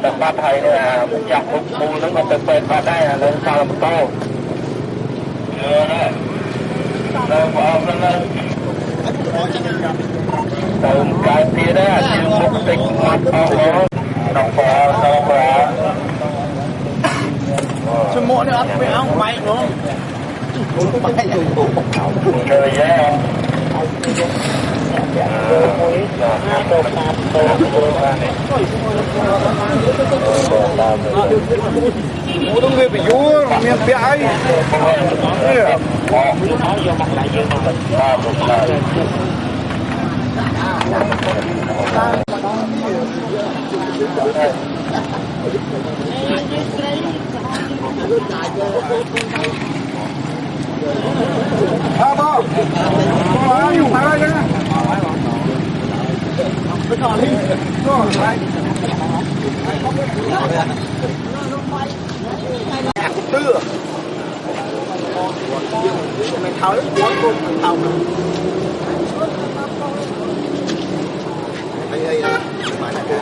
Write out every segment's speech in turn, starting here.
tầm ba thầy là một dọc bù nó mà từ bên qua đây là lên sao làm tô rồi bỏ lên từ cái kia đó như một tịch mặt to đồng bò to bò cho mỗi nữa phải không bay đúng không trời ơi Ủa đông người phải vô miền bia ấy bố dùng máy đây cũng tư mình tháo cuốn cùng tháo đây phải là cái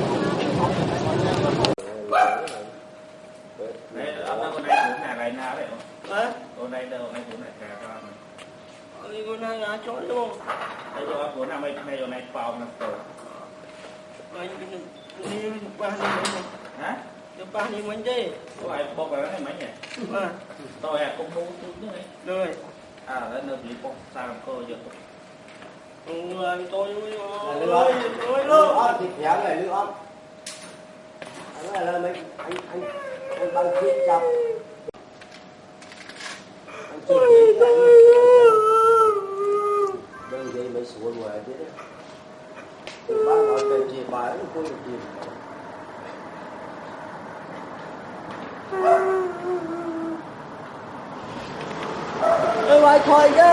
đây ở con này cũng là này nào đấy không? Con này đâu này cũng là cà con này. con này là chó luôn. Đây cho con này này chỗ này phòng nè rồi. Anh đi ba đi mấy Hả? đi ba đi mấy đi? Có ai bốc vào cái mấy nhỉ? Tôi cũng mua chút nữa đấy. Rồi. À đấy nó bị bốc sao làm cơ giờ. Tôi lương ôm thịt héo này lương ôm là mấy anh băng thịt chọc anh chịu đơn giấy mấy số ngoài thế đấy từ bác nói về chìa bài nó không được gì ơi thôi chứ